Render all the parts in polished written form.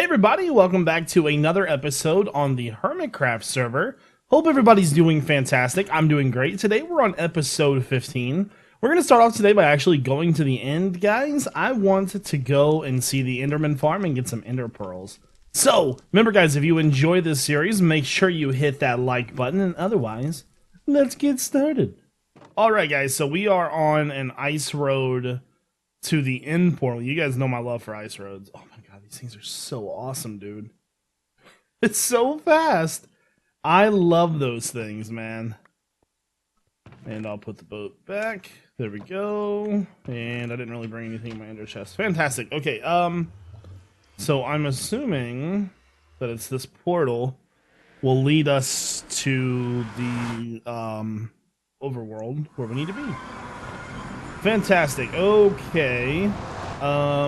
Everybody, welcome back to another episode on the Hermitcraft server. Hope everybody's doing fantastic. I'm doing great. Today we're on episode 15. We're going to start off today by actually going to the end, guys. I want to go and see the Enderman farm and get some Ender Pearls. So, remember guys, if you enjoy this series, make sure you hit that like button, and otherwise, let's get started. Alright guys, so we are on an ice road to the end portal. You guys know my love for ice roads. Oh my god, these things are so awesome, dude. It's so fast. I love those things, man. And I'll put the boat back. There we go. And I didn't really bring anything in my ender chest. Fantastic. Okay, so I'm assuming that it's this portal will lead us to the overworld where we need to be. Fantastic. Okay. I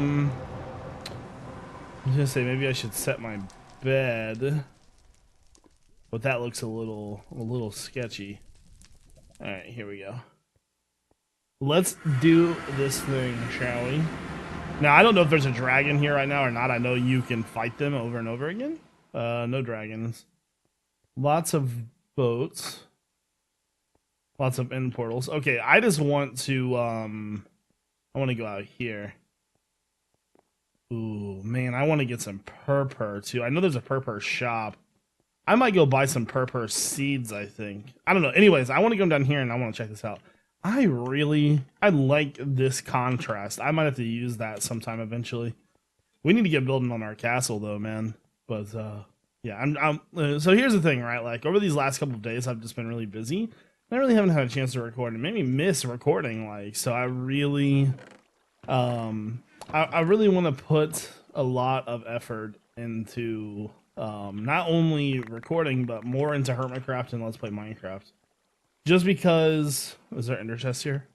was gonna say maybe I should set my bed, but that looks a little sketchy. All right, here we go. Let's do this thing, shall we? Now I don't know if there's a dragon here right now or not. I know you can fight them over and over again. No dragons. Lots of boats. Lots of end portals. Okay, I just want to I want to go out here. Ooh, man, I want to get some purpur too. I know there's a purpur shop. I might go buy some purpur seeds, I think. I don't know. Anyways, I want to go down here and I want to check this out. I like this contrast. I might have to use that sometime eventually. We need to get building on our castle though, man. But yeah, so here's the thing, right? Like over these last couple of days I've just been really busy. I really haven't had a chance to record and maybe miss recording, like, so I really I really want to put a lot of effort into not only recording but more into Hermitcraft and Let's Play Minecraft. Just because, is there ender chest here?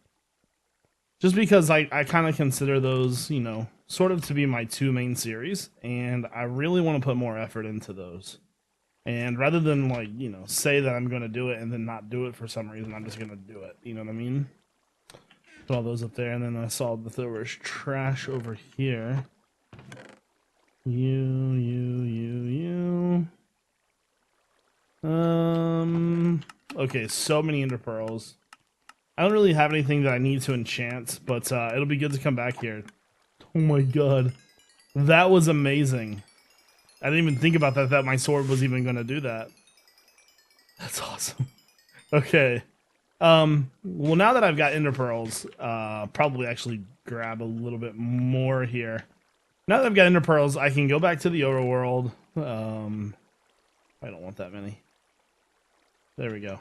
Just because I kind of consider those, you know, sort of to be my two main series, and I really want to put more effort into those. And rather than, like, you know, say that I'm going to do it and then not do it for some reason, I'm just going to do it. You know what I mean? Put all those up there, and then I saw that there was trash over here. You. Okay, so many ender pearls. I don't really have anything that I need to enchant, but it'll be good to come back here. Oh my god. That was amazing. I didn't even think about that my sword was even going to do that. That's awesome. Okay. Well, now that I've got ender pearls, probably actually grab a little bit more here. Now that I've got ender pearls, I can go back to the overworld. I don't want that many. There we go.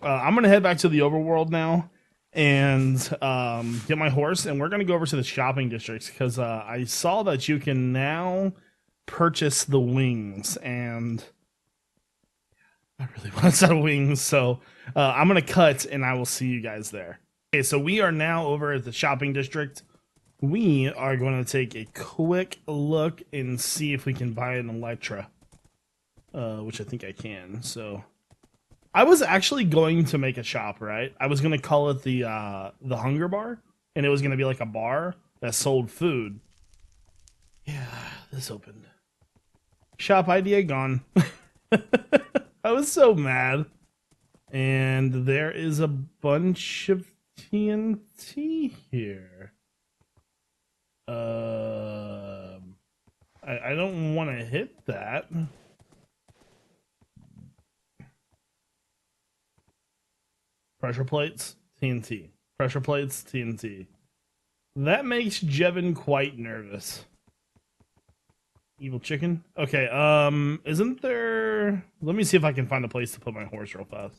I'm going to head back to the overworld now and get my horse, and we're going to go over to the shopping districts because I saw that you can now purchase the wings, and I really want a set of wings, so I'm gonna cut and I will see you guys there. Okay, so we are now over at the shopping district. We are going to take a quick look and see if we can buy an Elytra, which I think I can. So I was actually going to make a shop, right? I was gonna call it the Hunger Bar, and it was gonna be like a bar that sold food. Yeah, this opened. Shop idea gone. I was so mad. And there is a bunch of TNT here. I don't want to hit that. Pressure plates, TNT. Pressure plates, TNT. That makes Jevin quite nervous. Evil chicken? Okay, isn't there... Let me see if I can find a place to put my horse real fast.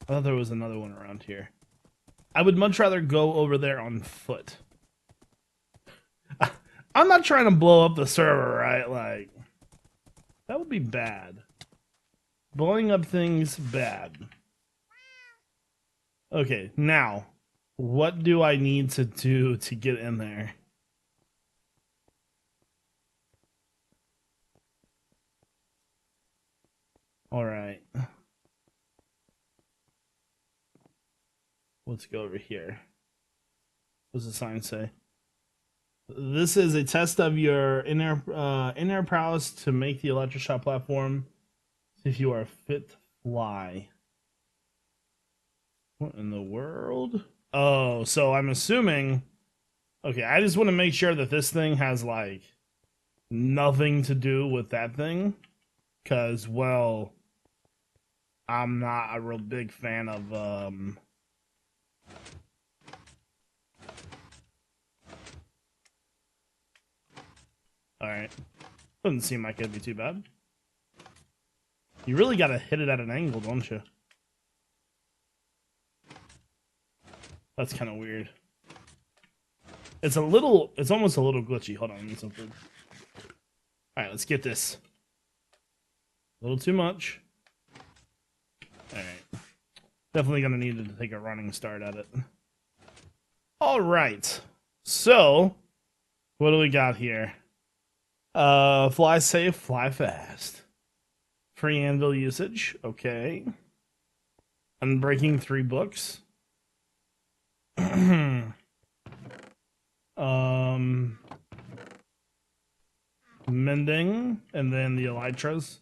I thought there was another one around here. I would much rather go over there on foot. I'm not trying to blow up the server, right? Like, that would be bad. Blowing up things, bad. Okay, now, what do I need to do to get in there? All right. Let's go over here. What does the sign say? This is a test of your inner prowess to make the Elytra shot platform. If you are fit to fly. What in the world? Oh, so I'm assuming. Okay, I just want to make sure that this thing has like nothing to do with that thing, cause well, I'm not a real big fan of Alright. Doesn't seem like it'd be too bad. You really gotta hit it at an angle, don't you? That's kind of weird. It's almost a little glitchy. Hold on, let me something. Alright, let's get this. A little too much. Alright. Definitely gonna need to take a running start at it. Alright. So, what do we got here? Fly safe, fly fast. Free anvil usage, okay. Unbreaking 3 books. Mending, and then the elytras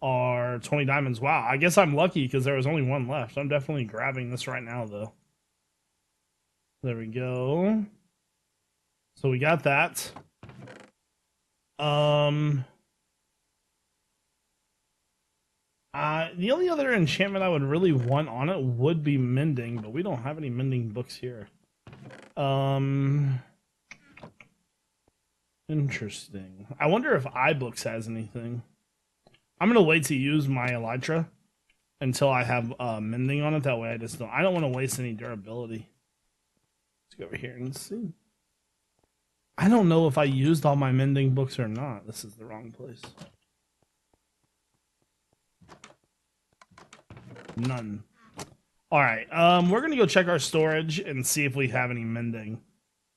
are 20 diamonds. Wow, I guess I'm lucky because there was only one left. I'm definitely grabbing this right now, though. There we go. So we got that. The only other enchantment I would really want on it would be mending, but we don't have any mending books here. Interesting. I wonder if iBooks has anything. I'm gonna wait to use my Elytra until I have mending on it. That way, I don't want to waste any durability. Let's go over here and see. I don't know if I used all my mending books or not. This is the wrong place. None. Alright, we're gonna go check our storage and see if we have any mending.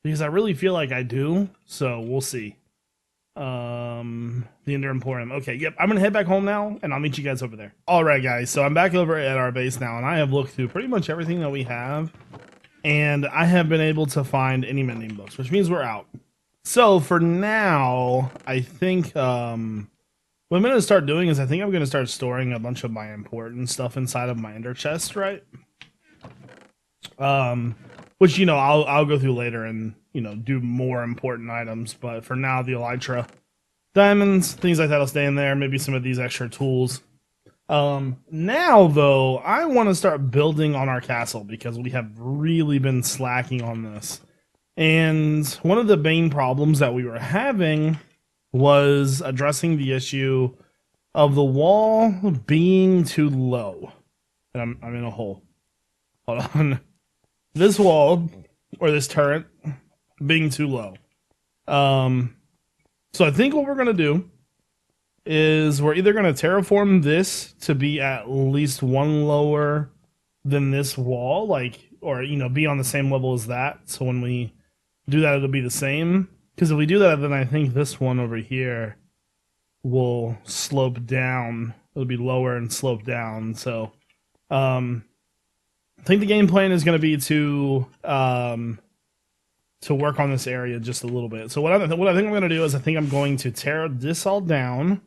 Because I really feel like I do, so we'll see. The Ender Emporium. Okay, yep, I'm gonna head back home now, and I'll meet you guys over there. Alright guys, so I'm back over at our base now, and I have looked through pretty much everything that we have. And I have been able to find any mending books, which means we're out. So for now, I think what I'm going to start doing is I think I'm going to start storing a bunch of my important stuff inside of my ender chest, right? Which, you know, I'll go through later and, you know, do more important items. But for now, the Elytra, diamonds, things like that will stay in there. Maybe some of these extra tools. Now, though, I want to start building on our castle because we have really been slacking on this. And one of the main problems that we were having was addressing the issue of the wall being too low. And I'm in a hole. Hold on. This wall, or this turret, being too low. So I think what we're going to do is we're either going to terraform this to be at least one lower than this wall, like, or, you know, be on the same level as that. So when we do that, it'll be the same. Because if we do that, then I think this one over here will slope down. It'll be lower and slope down. So, I think the game plan is going to be to work on this area just a little bit. So what I think I'm going to do is I think I'm going to tear this all down.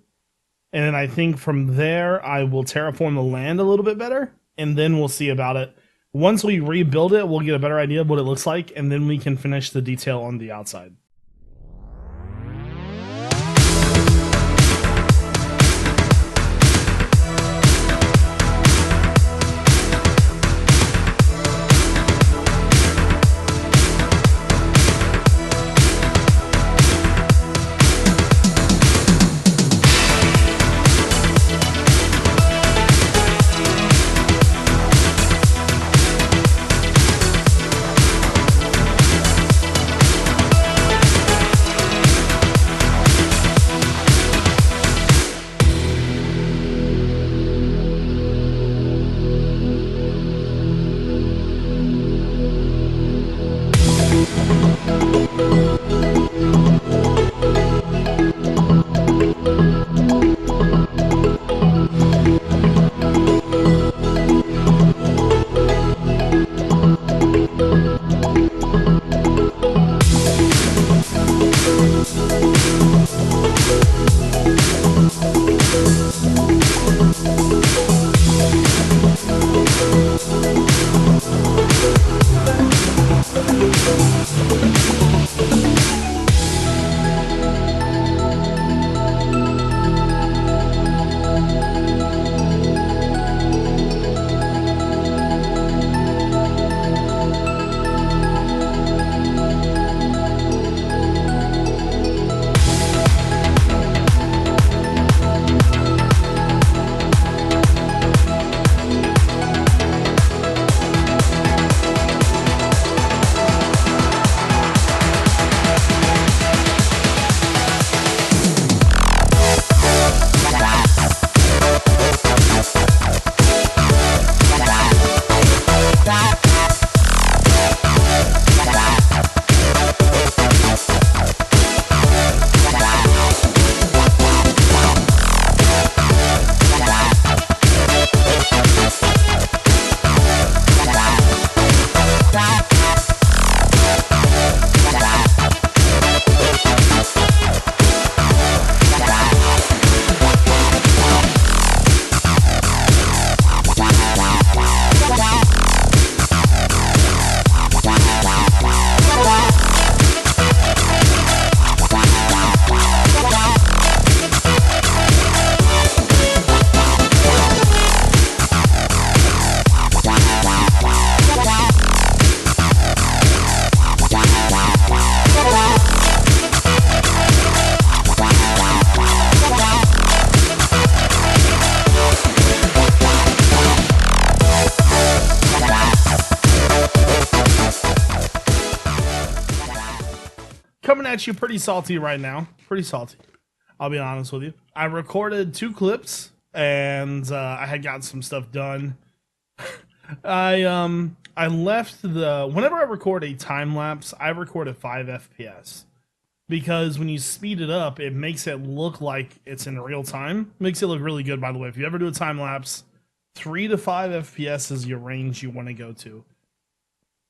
And then I think from there, I will terraform the land a little bit better. And then we'll see about it. Once we rebuild it, we'll get a better idea of what it looks like, and then we can finish the detail on the outside. at you pretty salty right now. Pretty salty. I'll be honest with you. I recorded 2 clips, and I had got some stuff done. I left the... Whenever I record a time-lapse, I record at 5 FPS. Because when you speed it up, it makes it look like it's in real time. Makes it look really good, by the way. If you ever do a time-lapse, 3 to 5 FPS is your range you want to go to.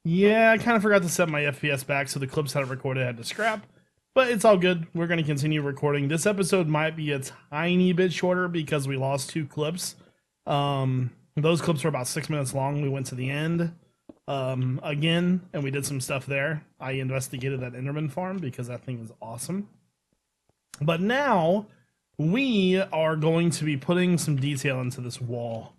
Yeah, I kind of forgot to set my FPS back, so the clips that I recorded I had to scrap. But it's all good. We're going to continue recording. This episode might be a tiny bit shorter because we lost 2 clips. Those clips were about 6 minutes long. We went to the end again, and we did some stuff there. I investigated that Enderman farm because that thing is awesome. But now we are going to be putting some detail into this wall.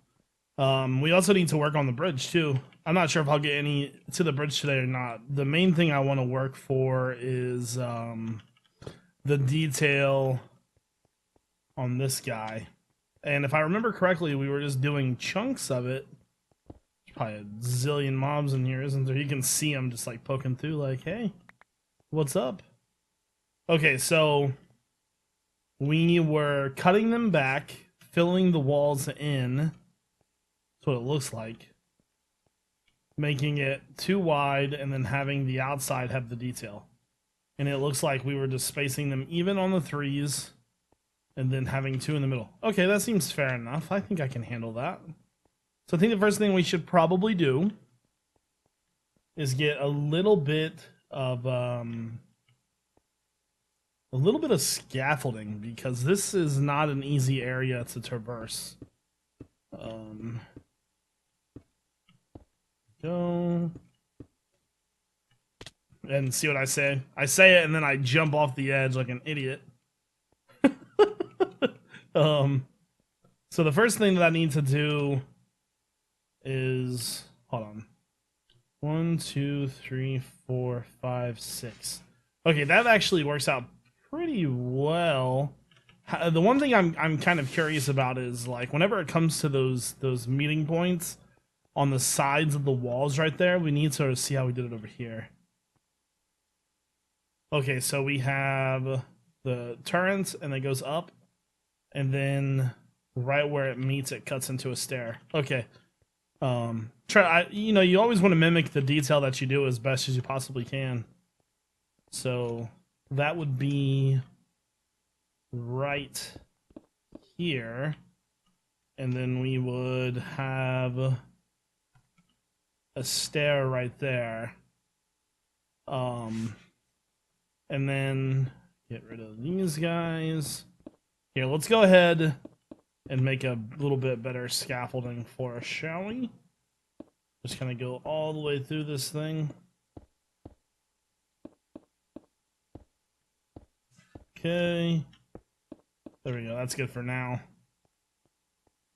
We also need to work on the bridge too. I'm not sure if I'll get any to the bridge today or not. The main thing I want to work for is the detail on this guy. And if I remember correctly, we were just doing chunks of it. There's probably a zillion mobs in here, isn't there? You can see them just like poking through like, hey, what's up? Okay, so we were cutting them back, filling the walls in. That's what it looks like. Making it too wide and then having the outside have the detail. And it looks like we were just spacing them even on the 3s and then having 2 in the middle. Okay, that seems fair enough. I think I can handle that. So I think the first thing we should probably do is get a little bit of scaffolding because this is not an easy area to traverse. Go and see what I say. I say it and then I jump off the edge like an idiot. So the first thing that I need to do is hold on. 1, 2, 3, 4, 5, 6. Okay, that actually works out pretty well. The one thing I'm kind of curious about is like whenever it comes to those meeting points on the sides of the walls right there, we need to see how we did it over here. Okay, so we have the turrets and it goes up and then right where it meets it cuts into a stair. Okay. You always want to mimic the detail that you do as best as you possibly can. So that would be right here. And then we would have a stair right there. And then get rid of these guys. Here, let's go ahead and make a little bit better scaffolding for us, shall we? Just kind of go all the way through this thing. Okay. There we go. That's good for now.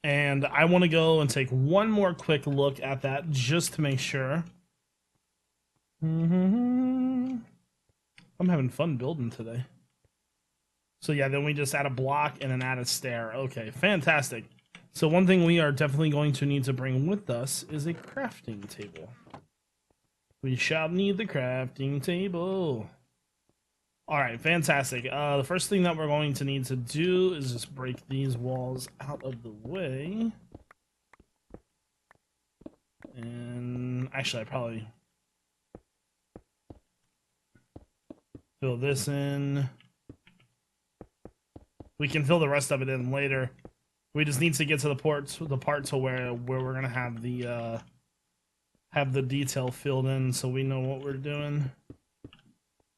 And I want to go and take one more quick look at that just to make sure. I'm having fun building today. So yeah, then we just add a block and then add a stair. Okay, fantastic. So one thing we are definitely going to need to bring with us is a crafting table. We shall need the crafting table. Alright, fantastic. The first thing that we're going to need to do is just break these walls out of the way. And actually, I probably fill this in. We can fill the rest of it in later. We just need to get to the part to where we're gonna have the detail filled in so we know what we're doing.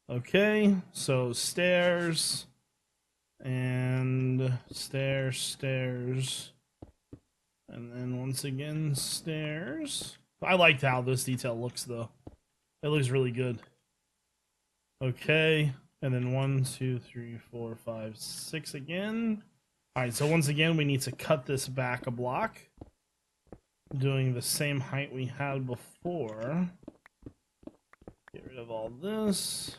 Okay, so stairs and stairs, and then once again stairs. I liked how this detail looks though. It looks really good. Okay, and then 1, 2, 3, 4, 5, 6 again. Alright, so once again we need to cut this back a block, doing the same height we had before. Get rid of all this.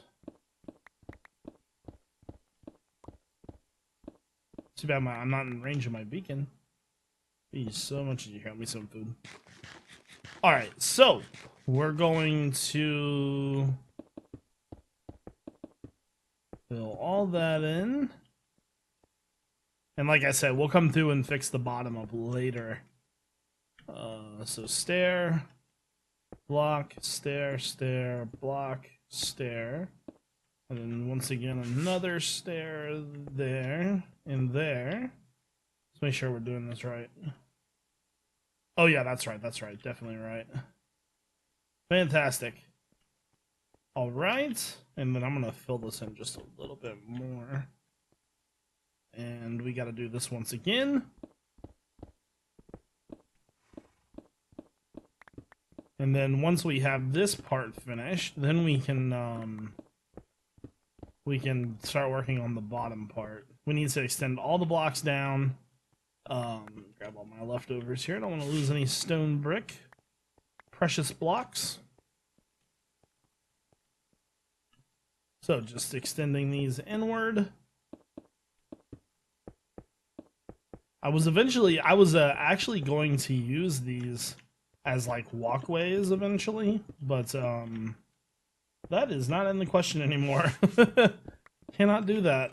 Too bad I'm not in range of my beacon. Jeez, so much. You got me some food. Alright, so we're going to fill that in. And like I said, we'll come through and fix the bottom up later. So stair, block, stair, stair, block, stair. And then once again, another stair there and there. Let's make sure we're doing this right. Oh yeah, that's right, definitely right. Fantastic. All right, and then I'm gonna fill this in just a little bit more. And we gotta do this once again. And then once we have this part finished, then we can start working on the bottom part. We need to extend all the blocks down. Grab all my leftovers here. I don't want to lose any stone brick. Precious blocks. So just extending these inward. I was actually going to use these as like walkways eventually, but that is not in the question anymore. Cannot do that.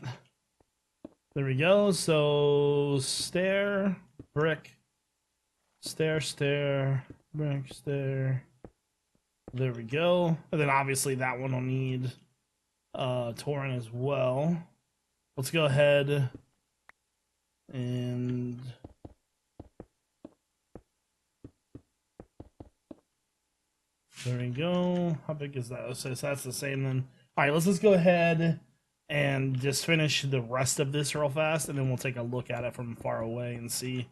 There we go. So stair, brick, stair, stair, brick, stair. There we go. And then obviously that one will need Torrent as well. Let's go ahead and there we go. How big is that? So that's the same then. All right, let's just go ahead and just finish the rest of this real fast, and then we'll take a look at it from far away and see.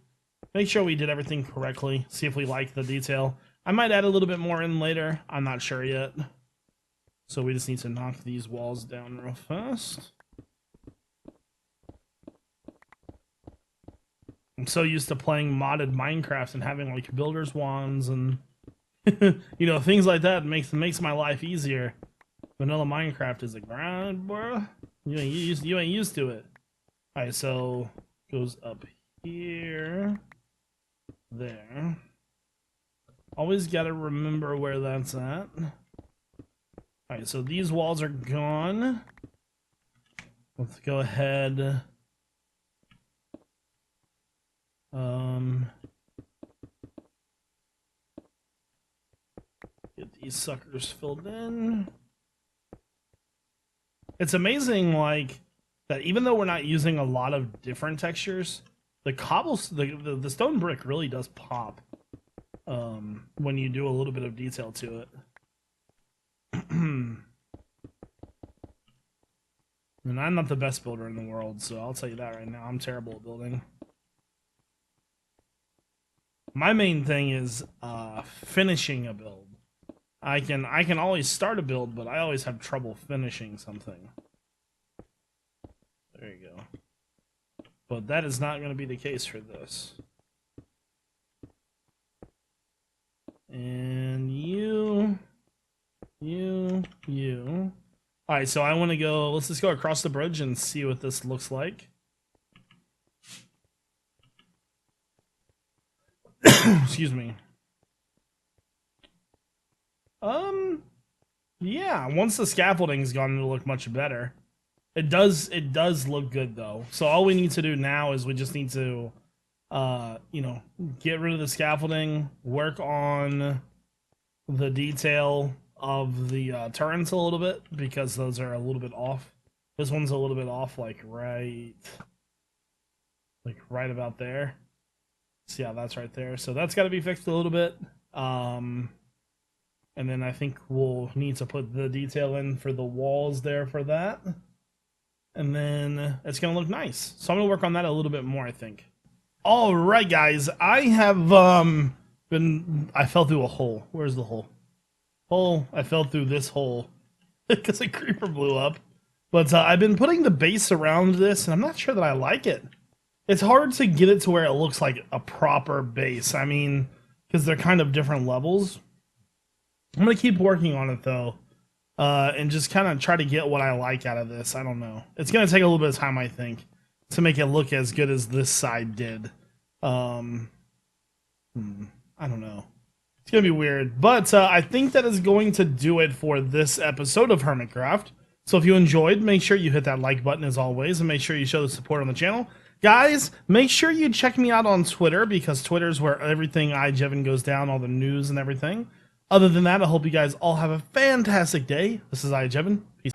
Make sure we did everything correctly. See if we like the detail. I might add a little bit more in later. I'm not sure yet. So we just need to knock these walls down real fast. I'm so used to playing modded Minecraft and having like builder's wands and you know, things like that makes my life easier. Vanilla Minecraft is a grind, bro. You ain't used to it. Alright, so goes up here. There. Always gotta remember where that's at. Alright, so these walls are gone. Let's go ahead. Get these suckers filled in. It's amazing, like, that even though we're not using a lot of different textures, the stone brick really does pop when you do a little bit of detail to it. And I'm not the best builder in the world, so I'll tell you that right now. I'm terrible at building. My main thing is finishing a build. I can always start a build, but I always have trouble finishing something. There you go. But that is not going to be the case for this. And you. Alright, so I want to go, let's just go across the bridge and see what this looks like. Excuse me. Yeah, once the scaffolding's gone, it'll look much better. It does look good though. So all we need to do now is we just need to you know, get rid of the scaffolding, work on the detail of the turrets a little bit, because those are a little bit off. This one's a little bit off, like right about there. So yeah, that's right there. So that's got to be fixed a little bit. And then I think we'll need to put the detail in for the walls there for that. And then it's going to look nice. So I'm going to work on that a little bit more, I think. All right, guys. I have I fell through a hole. Where's the hole? I fell through this hole because a creeper blew up. But I've been putting the base around this, and I'm not sure that I like it. It's hard to get it to where it looks like a proper base. I mean, because they're kind of different levels. I'm going to keep working on it, though, and just kind of try to get what I like out of this. I don't know. It's going to take a little bit of time, I think, to make it look as good as this side did. I don't know. It's going to be weird. But I think that is going to do it for this episode of Hermitcraft. So if you enjoyed, make sure you hit that like button as always, and make sure you show the support on the channel. Guys, make sure you check me out on Twitter, because Twitter is where everything iJevin goes down, all the news and everything. Other than that, I hope you guys all have a fantastic day. This is iJevin. Peace.